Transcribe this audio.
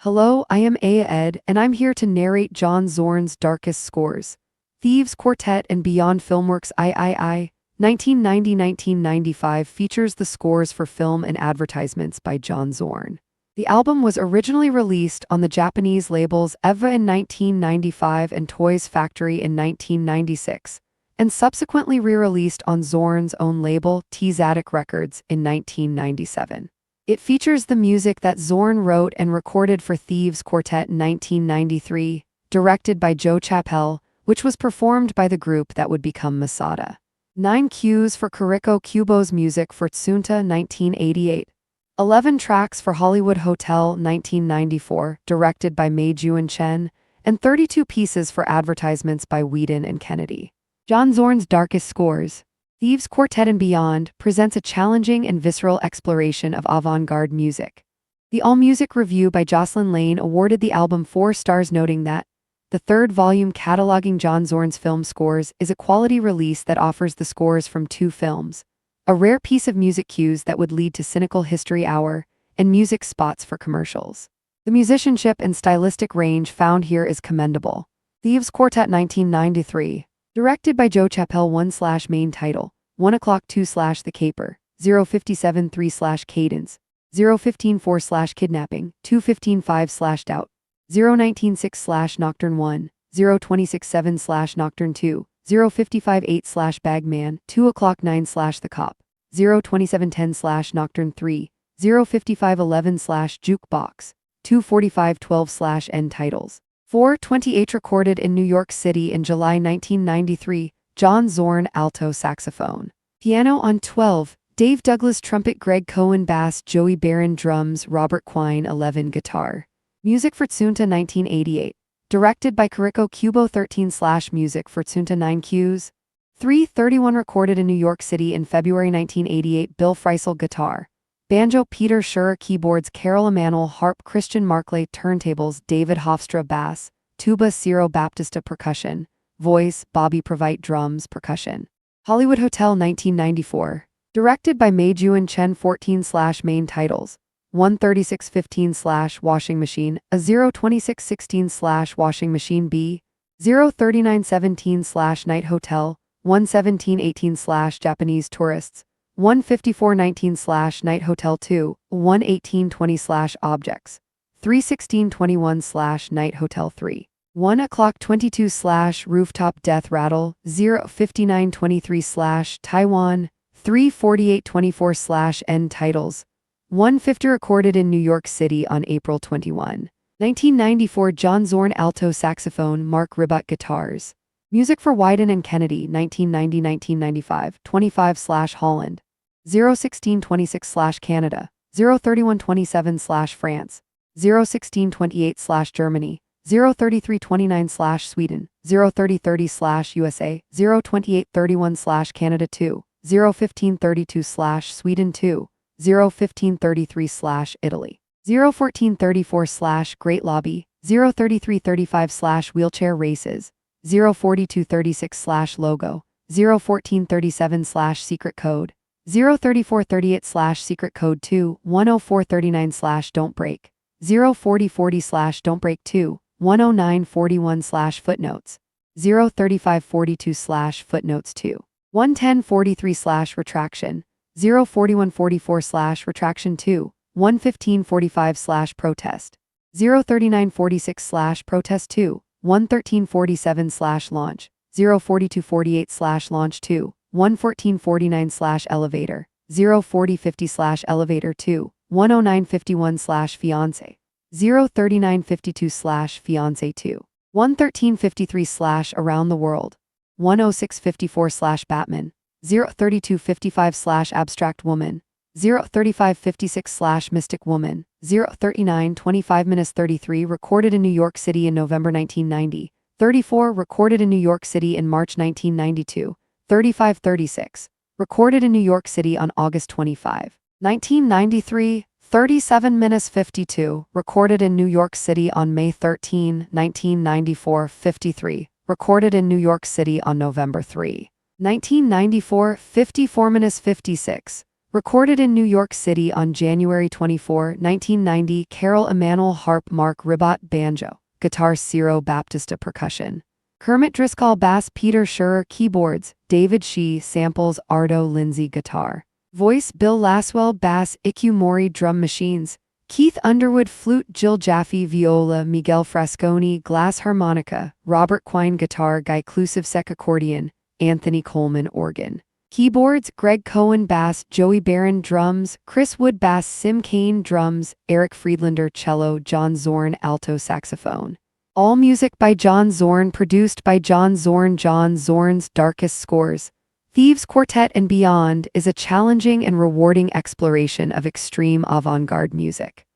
Hello, I am Ed, and I'm here to narrate John Zorn's darkest scores. Thieves Quartet and Beyond. Filmworks III, 1990-1995 features the scores for film and advertisements by John Zorn. The album was originally released on the Japanese labels Evva in 1995 and Toys Factory in 1996, and subsequently re-released on Zorn's own label, Tzadik Records, in 1997. It features the music that Zorn wrote and recorded for Thieves Quartet in 1993, directed by Joe Chappelle, which was performed by the group that would become Masada. 9 cues for Kiriko. Kubo's music for Tsunta 1988. 11 tracks for Hollywood Hotel 1994, directed by Mei-Juin Chen, and 32 pieces for advertisements by Wieden and Kennedy. John Zorn's darkest scores. Thieves Quartet and Beyond presents a challenging and visceral exploration of avant-garde music. The AllMusic review by Jocelyn Lane awarded the album 4 stars, noting that the third volume cataloging John Zorn's film scores is a quality release that offers the scores from 2 films, a rare piece of music cues that would lead to cynical history hour, and music spots for commercials. The musicianship and stylistic range found here is commendable. Thieves Quartet 1993. Directed by Joe Chappelle. 1/main title, 1 o'clock 2/The Caper, 057-3/Cadence, 015-4/Kidnapping, 215-5/Doubt, 019-6/Nocturne 1, 026-7/Nocturne 2, 055-8/Bagman, 2 o'clock 9/The Cop, 027-10/Nocturne 3, 055-11/Jukebox, 245-12/End titles. 428 recorded in New York City in July 1993, John Zorn alto saxophone. Piano on 12, Dave Douglas trumpet, Greg Cohen bass, Joey Barron drums, Robert Quine 11 guitar. Music for Tsunta 1988. Directed by Kiriko. Kubo 13/music for Tsunta 9 cues. 331 recorded in New York City in February 1988, Bill Freisel guitar. Banjo, Peter Scherer keyboards, Carol Emanuel harp, Christian Markley turntables, David Hofstra bass, tuba, Ciro Baptista percussion, voice, Bobby Provite drums, percussion. Hollywood Hotel 1994. Directed by Mei-Juin Chen. 14/main titles, 13615/Washing Machine, a 02616/Washing Machine B, 03917/Night Hotel, 11718/Japanese Tourists, 15419/Night Hotel 2, 11820/Objects, 31621/Night Hotel 3, 1 o'clock 22/Rooftop Death Rattle, 05923/Taiwan, 34824/End titles, 150 recorded in New York City on April 21, 1994. John Zorn alto saxophone, Mark Ribot guitars. Music for Wieden and Kennedy 1990-1995, 25/Holland, 01626/Canada, 03127/France, 01628/Germany, 03329/Sweden, 03030/USA, 02831/Canada 2, 01532/Sweden 2, 01533/Italy, 01434/Great Lobby, 03335/Wheelchair Races, 04236/Logo, 01437/Secret Code, 03438/Secret Code 2, 10439/Don't Break, 04040/Don't Break 2, 10941/Footnotes, 03542/Footnotes 2, 11043/Retraction, 04144/Retraction 2, 11545/Protest, 03946/Protest 2, 11347/Launch, 04248/Launch 2, 11449/Elevator, 04050/Elevator 2, 10951/Fiancé, 03952/Fiancé 2, 11353/Around the World, 10654/Batman, 03255/Abstract Woman, 03556/Mystic Woman, 03925-33 recorded in New York City in November 1990, 34 recorded in New York City in March 1992, 3536 recorded in New York City on August 25, 1993, 37-52 recorded in New York City on May 13, 1994, 53 recorded in New York City on November 3, 1994, 54-56 Recorded in New York City on January 24, 1990. Carol Emanuel harp, Mark Ribot banjo, guitar Ciro Baptista percussion. Kermit Driscoll bass, Peter Scherer keyboards, David Shee samples, Ardo Lindsay guitar. Voice Bill Laswell bass, Ikue Mori drum machines, Keith Underwood flute, Jill Jaffe viola, Miguel Frasconi glass harmonica, Robert Quine guitar, Guy Klusivsek accordion, Anthony Coleman organ. Keyboards Greg Cohen bass, Joey Barron drums, Chris Wood bass, Sim Kane drums, Eric Friedlander cello, John Zorn alto saxophone. All music by John Zorn, produced by John Zorn. John Zorn's Darkest Scores. Thieves Quartet and Beyond is a challenging and rewarding exploration of extreme avant-garde music.